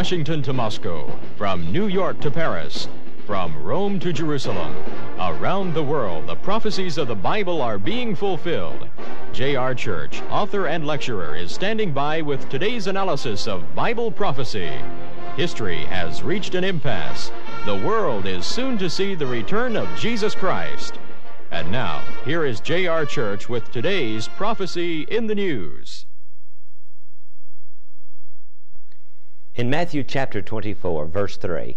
Washington to Moscow, from New York to Paris, from Rome to Jerusalem, around the world, the prophecies of the Bible are being fulfilled. J.R. Church, author and lecturer, is standing by with today's analysis of Bible prophecy. History has reached an impasse. The world is soon to see the return of Jesus Christ. And now, here is J.R. Church with today's Prophecy in the News. In Matthew chapter 24, verse 3,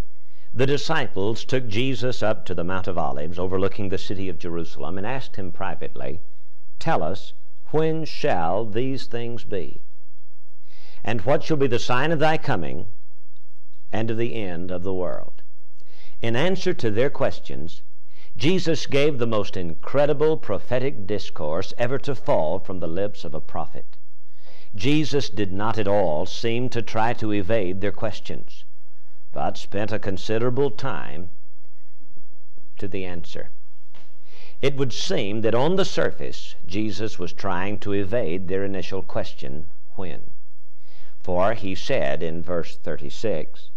the disciples took Jesus up to the Mount of Olives, overlooking the city of Jerusalem, and asked him privately, "Tell us, when shall these things be? And what shall be the sign of thy coming and of the end of the world?" In answer to their questions, Jesus gave the most incredible prophetic discourse ever to fall from the lips of a prophet. Jesus did not at all seem to try to evade their questions, but spent a considerable time to the answer. It would seem that on the surface, Jesus was trying to evade their initial question, when? For he said in verse 36,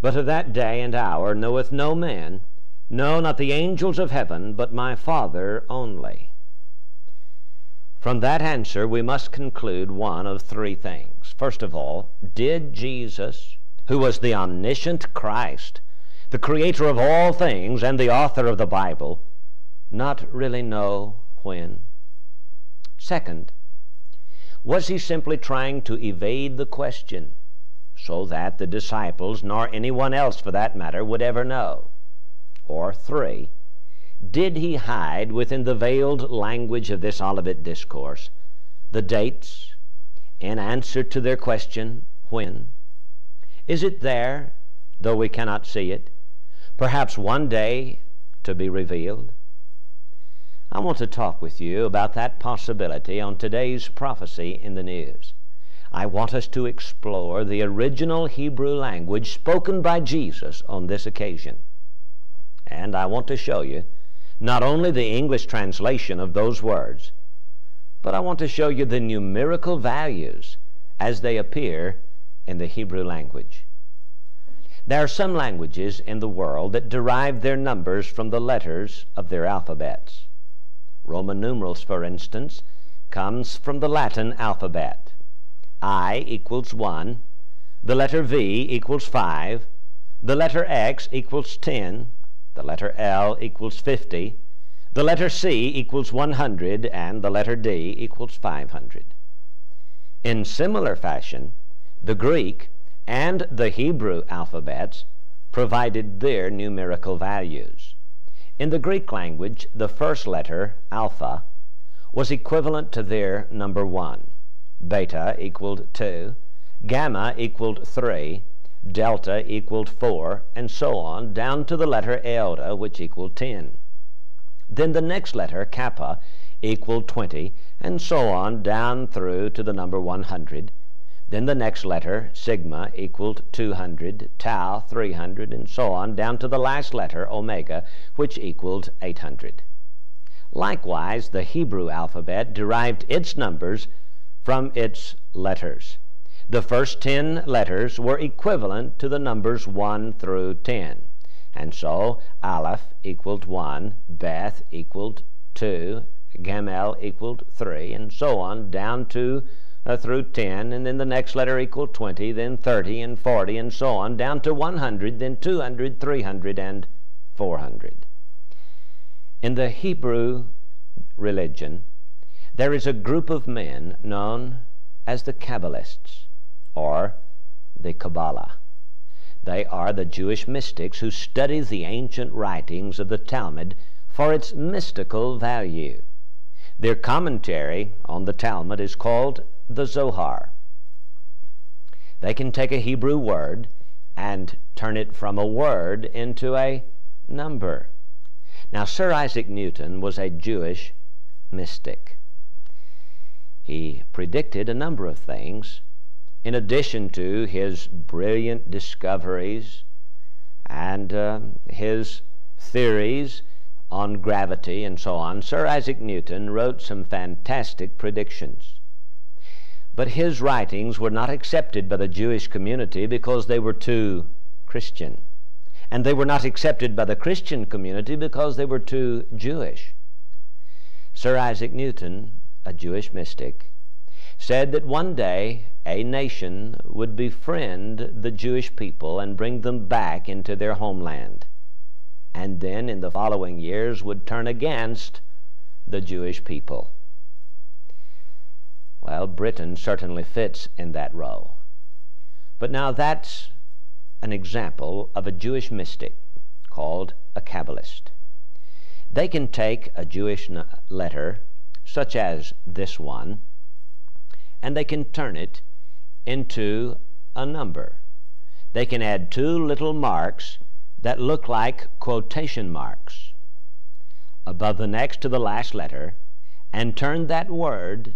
"But of that day and hour knoweth no man, no, not the angels of heaven, but my Father only." From that answer, we must conclude one of three things. First of all, did Jesus, who was the omniscient Christ, the creator of all things and the author of the Bible, not really know when? Second, was he simply trying to evade the question so that the disciples, nor anyone else for that matter, would ever know? Or three, did he hide within the veiled language of this Olivet discourse the dates in answer to their question, when? Is it there, though we cannot see it, perhaps one day to be revealed? I want to talk with you about that possibility on today's Prophecy in the News. I want us to explore the original Hebrew language spoken by Jesus on this occasion. And I want to show you not only the English translation of those words, but I want to show you the numerical values as they appear in the Hebrew language. There are some languages in the world that derive their numbers from the letters of their alphabets. Roman numerals, for instance, comes from the Latin alphabet. I equals 1, the letter V equals 5, the letter X equals 10, the letter L equals 50, the letter C equals 100, and the letter D equals 500. In similar fashion, the Greek and the Hebrew alphabets provided their numerical values. In the Greek language, the first letter, alpha, was equivalent to their number 1, beta equaled 2, gamma equaled 3, delta equaled 4, and so on, down to the letter iota, which equaled 10. Then the next letter, kappa, equaled 20, and so on, down through to the number 100. Then the next letter, sigma, equaled 200, tau, 300, and so on, down to the last letter, omega, which equaled 800. Likewise, the Hebrew alphabet derived its numbers from its letters. The first 10 letters were equivalent to the numbers 1 through 10. And so, Aleph equaled 1, Beth equaled 2, Gamel equaled 3, and so on, down to through 10, and then the next letter equaled 20, then 30 and 40, and so on, down to 100, then 200, 300, and 400. In the Hebrew religion, there is a group of men known as the Kabbalists, or the Kabbalah. They are the Jewish mystics who study the ancient writings of the Talmud for its mystical value. Their commentary on the Talmud is called the Zohar. They can take a Hebrew word and turn it from a word into a number. Now, Sir Isaac Newton was a Jewish mystic. He predicted a number of things. In addition to his brilliant discoveries and his theories on gravity and so on, Sir Isaac Newton wrote some fantastic predictions. But his writings were not accepted by the Jewish community because they were too Christian. And they were not accepted by the Christian community because they were too Jewish. Sir Isaac Newton, a Jewish mystic, said that one day a nation would befriend the Jewish people and bring them back into their homeland, and then in the following years would turn against the Jewish people. Well, Britain certainly fits in that role. But now that's an example of a Jewish mystic called a Kabbalist. They can take a Jewish letter, such as this one, and they can turn it into a number. They can add two little marks that look like quotation marks above the next to the last letter and turn that word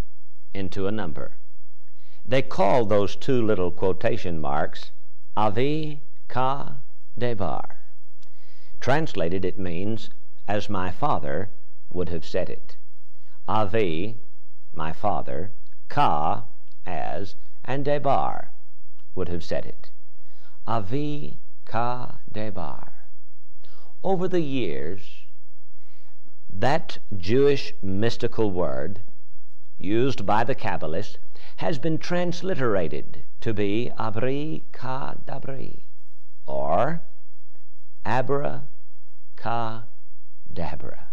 into a number. They call those two little quotation marks Avi Ka Debar. Translated, it means, as my father would have said it. Avi, my father, Ka, as, and Debar would have said it. Avi Ka Debar. Over the years, that Jewish mystical word used by the Kabbalists has been transliterated to be Abri Ka Dabri, or Abra Ka Dabra.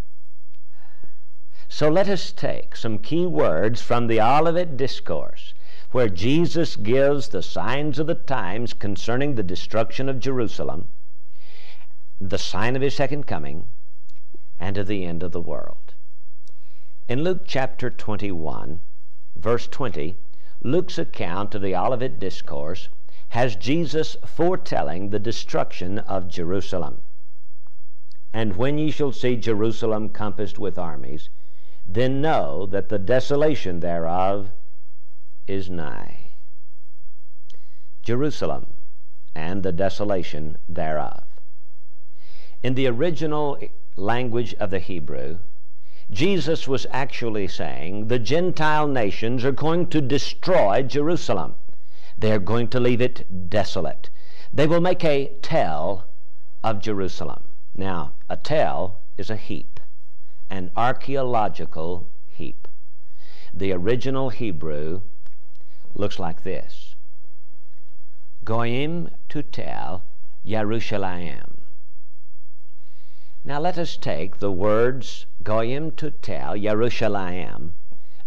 So let us take some key words from the Olivet Discourse, where Jesus gives the signs of the times concerning the destruction of Jerusalem, the sign of his second coming, and of the end of the world. In Luke chapter 21, verse 20, Luke's account of the Olivet Discourse has Jesus foretelling the destruction of Jerusalem. And when ye shall see Jerusalem compassed with armies, then know that the desolation thereof is nigh. Jerusalem and the desolation thereof. In the original language of the Hebrew, Jesus was actually saying the Gentile nations are going to destroy Jerusalem. They're going to leave it desolate. They will make a tell of Jerusalem. Now, a tell is a heap, an archaeological heap. The original Hebrew looks like this. Goyim to tell Yerushalayim. Now let us take the words Goyim to tell Yerushalayim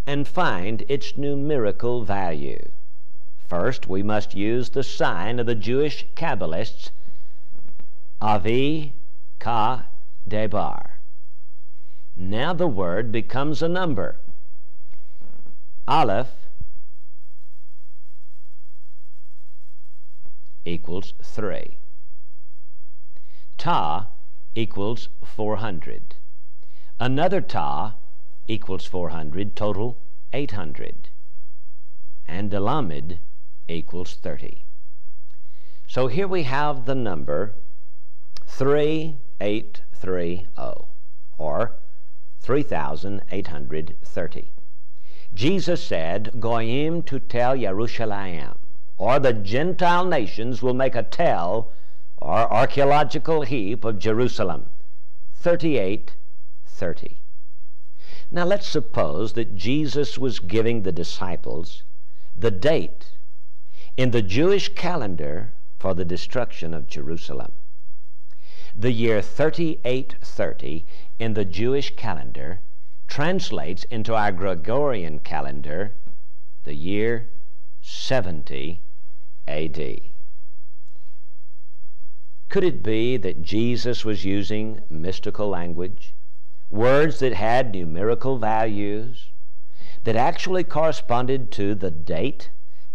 and find its numerical value. First, we must use the sign of the Jewish Kabbalists, Avi Ka Debar. Now the word becomes a number. Aleph equals 3. Ta equals 400. Another ta equals 400, total 800. And Dalamid equals 30. So here we have the number 3830, or 3,830. Jesus said, Goyim to tell Yerushalayim, or the Gentile nations will make a tell or archaeological heap of Jerusalem. 3830. Now let's suppose that Jesus was giving the disciples the date in the Jewish calendar for the destruction of Jerusalem. The year 3830 in the Jewish calendar translates into our Gregorian calendar the year 70 A.D. Could it be that Jesus was using mystical language, words that had numerical values, that actually corresponded to the date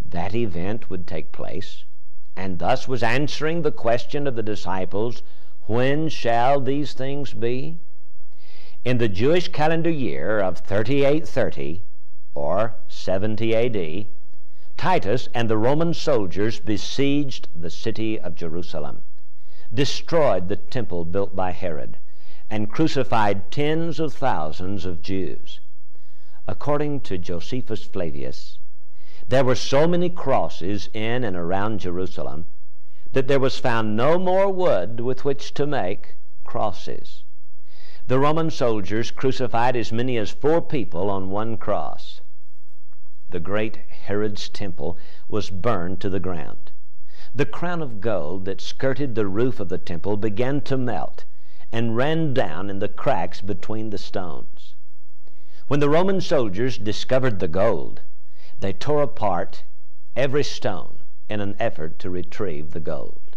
that event would take place, and thus was answering the question of the disciples, when shall these things be? In the Jewish calendar year of 3830, or 70 A.D., Titus and the Roman soldiers besieged the city of Jerusalem, destroyed the temple built by Herod, and crucified tens of thousands of Jews. According to Josephus Flavius, There were so many crosses in and around Jerusalem that there was found no more wood with which to make crosses. The Roman soldiers crucified as many as 4 people on one cross. The great Herod's temple was burned to the ground. The crown of gold that skirted the roof of the temple began to melt and ran down in the cracks between the stones. When the Roman soldiers discovered the gold, they tore apart every stone in an effort to retrieve the gold.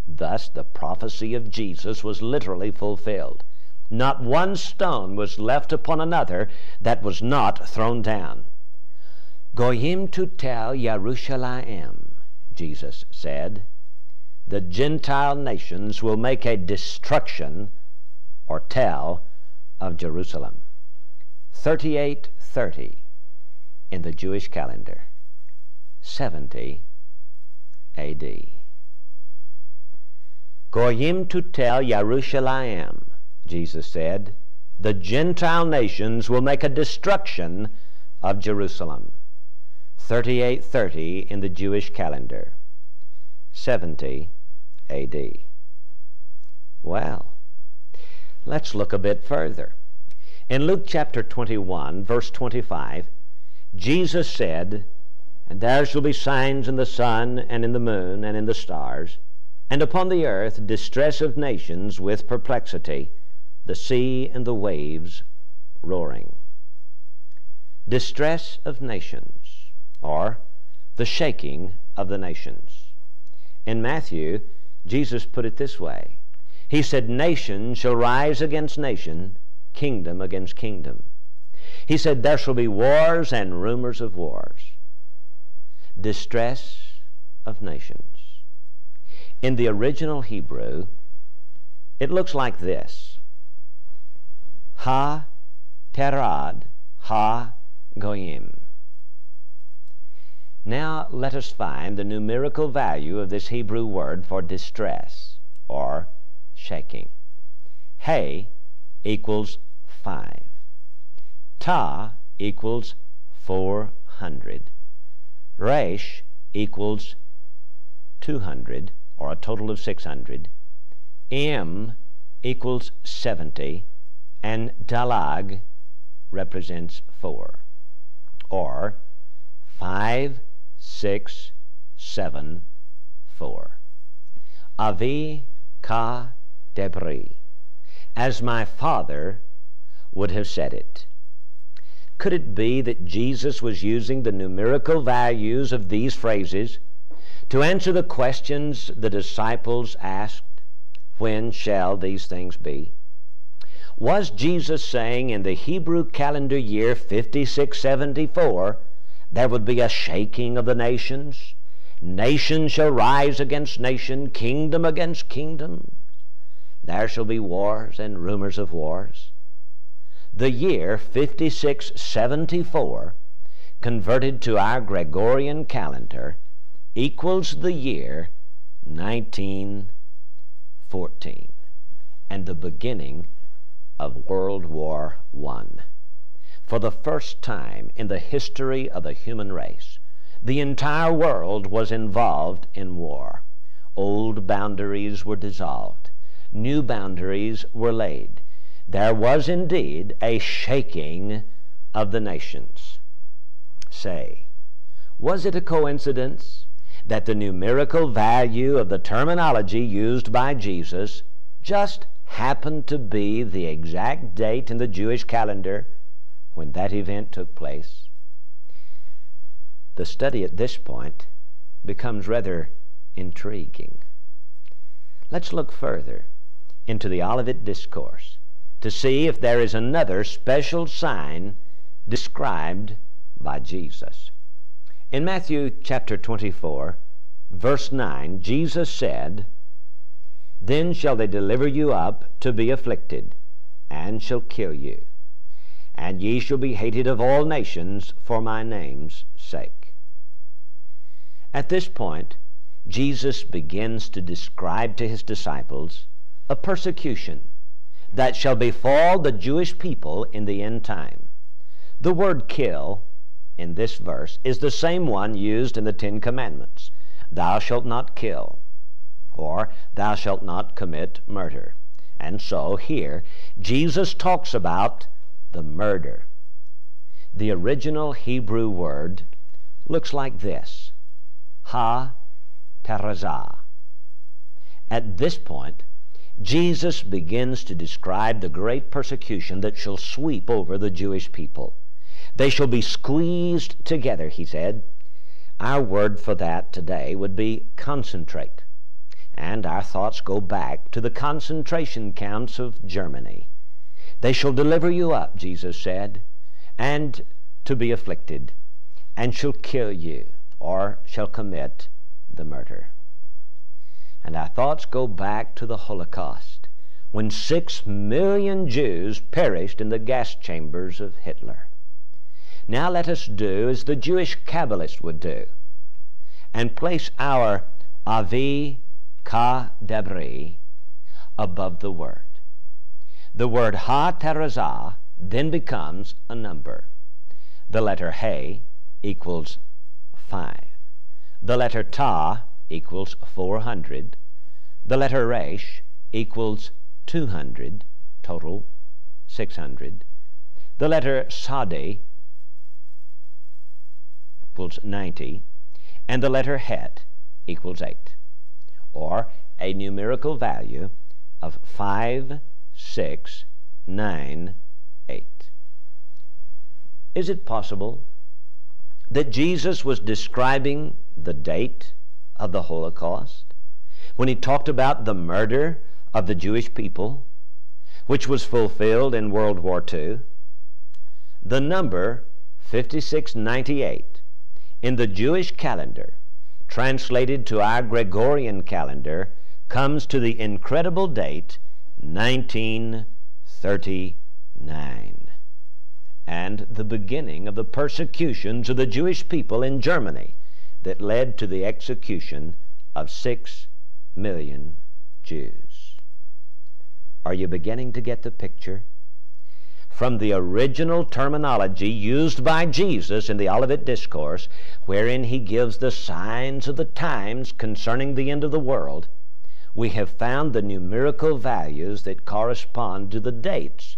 Thus the prophecy of Jesus was literally fulfilled. Not one stone was left upon another that was not thrown down. Goyim to tell Yerushalayim, Jesus said, the Gentile nations will make a destruction or tell of Jerusalem. 3830 in the Jewish calendar, 70 A.D. Goyim to tell Yerushalayim, Jesus said, the Gentile nations will make a destruction of Jerusalem. 3830 in the Jewish calendar, 70 A.D. Well, let's look a bit further. In Luke chapter 21, verse 25, Jesus said, and there shall be signs in the sun and in the moon and in the stars, and upon the earth distress of nations with perplexity, the sea and the waves roaring. Distress of nations, or the shaking of the nations. In Matthew, Jesus put it this way. He said, nation shall rise against nation, kingdom against kingdom. He said, there shall be wars and rumors of wars. Distress of nations. In the original Hebrew, it looks like this. Ha terad ha goyim. Now let us find the numerical value of this Hebrew word for distress or shaking. He equals 5. Ta equals 400. Resh equals 200, or a total of 600. M equals 70, and Dalag represents 4, or 5, 6, 7, 4. Avi ka debri, as my father would have said it. Could it be that Jesus was using the numerical values of these phrases to answer the questions the disciples asked, when shall these things be? Was Jesus saying in the Hebrew calendar year 5674 there would be a shaking of the nations? Nation shall rise against nation, kingdom against kingdom. There shall be wars and rumors of wars. The year 5674, converted to our Gregorian calendar, equals the year 1914 and the beginning of World War I. For the first time in the history of the human race, the entire world was involved in war. Old boundaries were dissolved. New boundaries were laid. There was indeed a shaking of the nations. Say, was it a coincidence that the numerical value of the terminology used by Jesus just happened to be the exact date in the Jewish calendar when that event took place? The study at this point becomes rather intriguing. Let's look further into the Olivet Discourse to see if there is another special sign described by Jesus. In Matthew chapter 24, verse 9, Jesus said, then shall they deliver you up to be afflicted, and shall kill you, and ye shall be hated of all nations for my name's sake. At this point, Jesus begins to describe to his disciples a persecution that shall befall the Jewish people in the end time. The word kill in this verse is the same one used in the Ten Commandments. Thou shalt not kill, or thou shalt not commit murder. And so here, Jesus talks about the murder. The original Hebrew word looks like this: ha-terazah. At this point, Jesus begins to describe the great persecution that shall sweep over the Jewish people. They shall be squeezed together, he said. Our word for that today would be concentrate. And our thoughts go back to the concentration camps of Germany. They shall deliver you up, Jesus said, and to be afflicted, and shall kill you, or shall commit the murder. And our thoughts go back to the Holocaust, when 6 million Jews perished in the gas chambers of Hitler. Now let us do as the Jewish Kabbalists would do, and place our avi ka-debri above the word. The word ha-terazah then becomes a number. The letter he equals 5. The letter ta equals 400. The letter resh equals 200, total 600. The letter sadi equals 90, and the letter het equals 8, or a numerical value of 5, 6, 9, 8. Is it possible that Jesus was describing the date of the Holocaust when he talked about the murder of the Jewish people, which was fulfilled in World War II? The number 5698 in the Jewish calendar, translated to our Gregorian calendar, comes to the incredible date 1939, and the beginning of the persecutions of the Jewish people in Germany that led to the execution of 6 million Jews. Are you beginning to get the picture? From the original terminology used by Jesus in the Olivet Discourse, wherein he gives the signs of the times concerning the end of the world, we have found the numerical values that correspond to the dates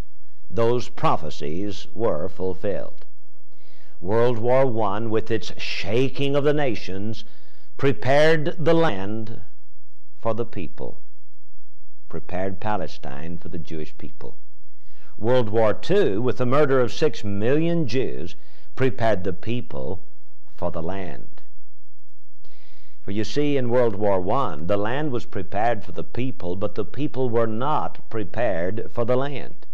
those prophecies were fulfilled. World War I, with its shaking of the nations, prepared the land for the people, prepared Palestine for the Jewish people. World War II, with the murder of 6 million Jews, prepared the people for the land. For you see, in World War I, the land was prepared for the people, but the people were not prepared for the land.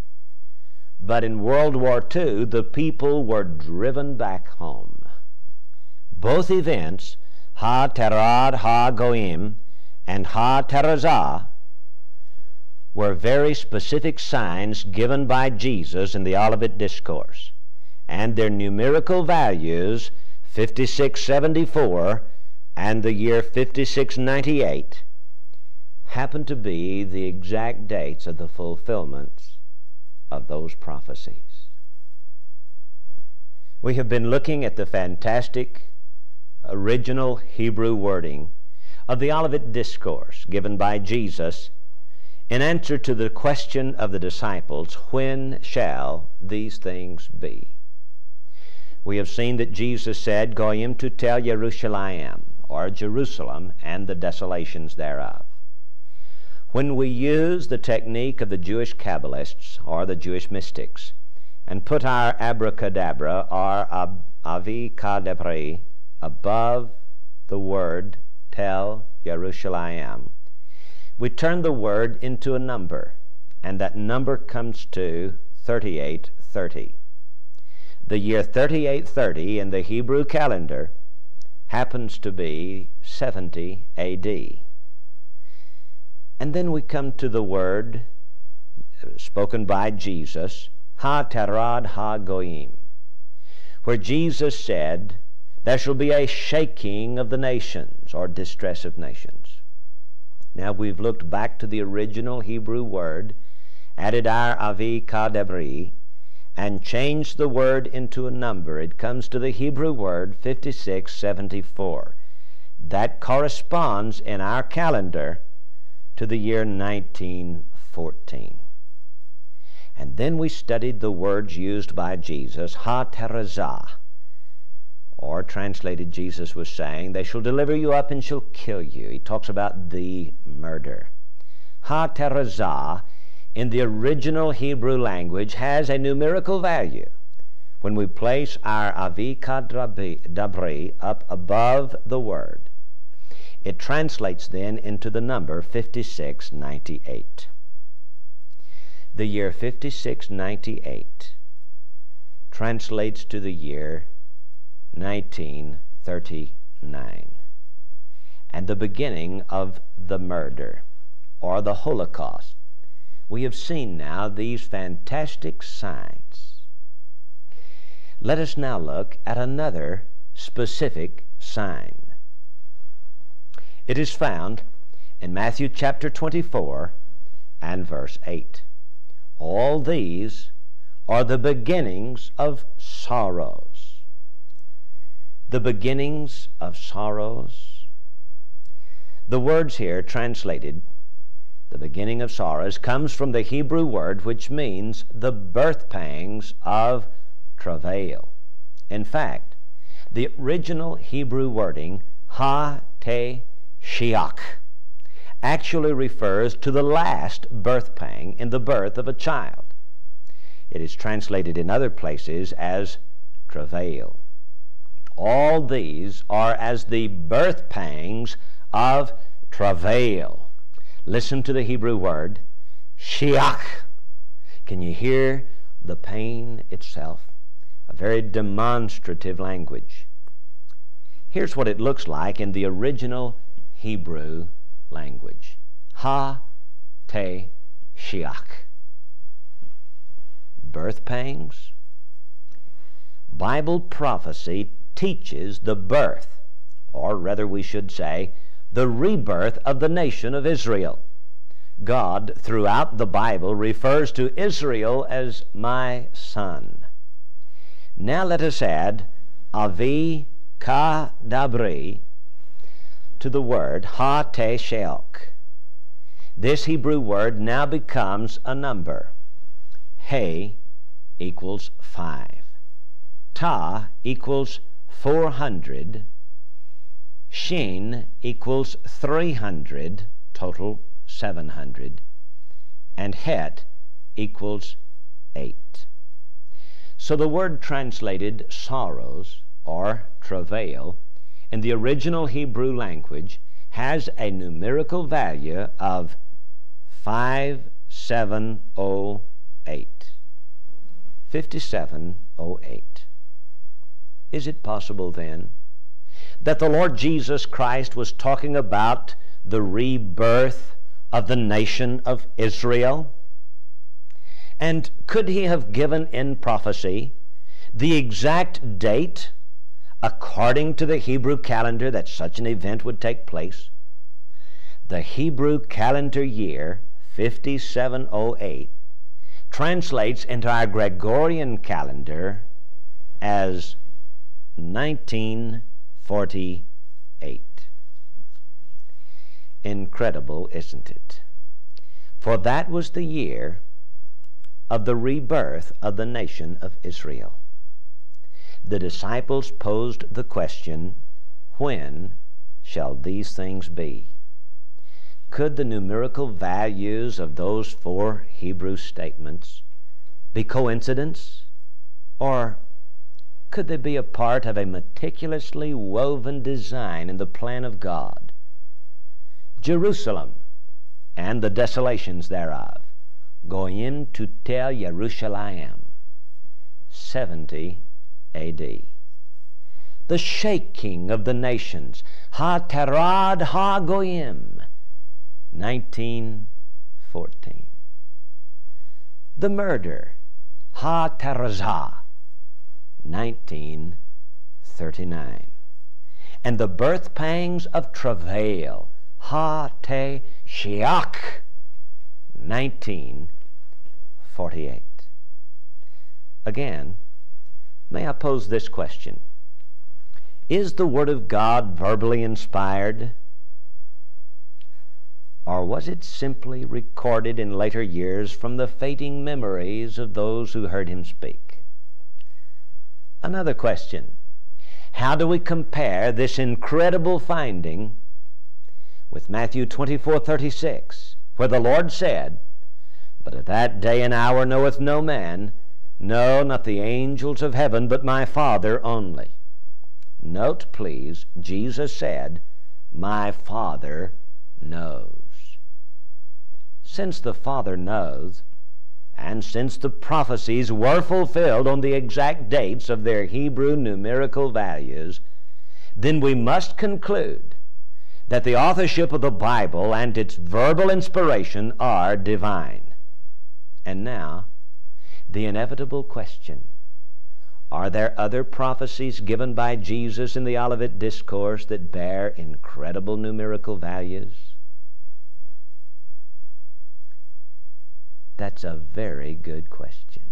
But in World War II, the people were driven back home. Both events, ha-terad ha-goim and ha-terazah, were very specific signs given by Jesus in the Olivet Discourse, and their numerical values, 5674 and the year 5698, happen to be the exact dates of the fulfillments of those prophecies. We have been looking at the fantastic original Hebrew wording of the Olivet Discourse given by Jesus in answer to the question of the disciples, when shall these things be? We have seen that Jesus said, Goyim to tell Yerushalayim, or Jerusalem, and the desolations thereof. When we use the technique of the Jewish Kabbalists, or the Jewish mystics, and put our abracadabra, or avi kadabri, above the word tell Yerushalayim, we turn the word into a number, and that number comes to 3830. The year 3830 in the Hebrew calendar happens to be 70 A.D. And then we come to the word spoken by Jesus, ha-terad ha-goyim, where Jesus said, there shall be a shaking of the nations, or distress of nations. Now we've looked back to the original Hebrew word, added our avi kadabri, and change the word into a number, it comes to the Hebrew word 5674. That corresponds in our calendar to the year 1914. And then we studied the words used by Jesus, ha terazah, or translated, Jesus was saying, they shall deliver you up and shall kill you. He talks about the murder. Ha terazah in the original Hebrew language has a numerical value. When we place our avi kadabri up above the word, it translates then into the number 5698. The year 5698 translates to the year 1939 and the beginning of the murder or the Holocaust. We have seen now these fantastic signs. Let us now look at another specific sign. It is found in Matthew chapter 24 and verse 8. All these are the beginnings of sorrows. The beginnings of sorrows. The words here translated, the beginning of sorrows, comes from the Hebrew word which means the birth pangs of travail. In fact, the original Hebrew wording, ha-te-shiach, actually refers to the last birth pang in the birth of a child. It is translated in other places as travail. All these are as the birth pangs of travail. Listen to the Hebrew word, shiach. Can you hear the pain itself? A very demonstrative language. Here's what it looks like in the original Hebrew language. Ha-te-shiach. Birth pangs. Bible prophecy teaches the birth, or rather we should say, the rebirth of the nation of Israel. God, throughout the Bible, refers to Israel as my son. Now let us add avi kadabri to the word ha-te-sheok. This Hebrew word now becomes a number. He equals 5. Ta equals 400. Shin equals 300, total 700. And Het equals 8. So the word translated sorrows or travail in the original Hebrew language has a numerical value of 5708. 5708. Is it possible then that the Lord Jesus Christ was talking about the rebirth of the nation of Israel? And could he have given in prophecy the exact date according to the Hebrew calendar that such an event would take place? The Hebrew calendar year 5708 translates into our Gregorian calendar as 1948. Incredible, isn't it? For that was the year of the rebirth of the nation of Israel. The disciples posed the question, when shall these things be? Could the numerical values of those 4 Hebrew statements be coincidence? Or could they be a part of a meticulously woven design in the plan of God? Jerusalem and the desolations thereof, Goyim to tel Yerushalayim, 70 A.D. The shaking of the nations, Ha-terad ha-goyim, 1914. The murder, Ha-terazah, 1939. And the birth pangs of travail, Ha-te-shiach, 1948. Again, may I pose this question? Is the Word of God verbally inspired? Or was it simply recorded in later years from the fading memories of those who heard him speak? Another question. How do we compare this incredible finding with Matthew 24:36, where the Lord said, "But at that day and hour knoweth no man, no, not the angels of heaven, but my Father only." Note, please, Jesus said, "My Father knows." Since the Father knows, and since the prophecies were fulfilled on the exact dates of their Hebrew numerical values, then we must conclude that the authorship of the Bible and its verbal inspiration are divine. And now, the inevitable question: are there other prophecies given by Jesus in the Olivet Discourse that bear incredible numerical values? That's a very good question.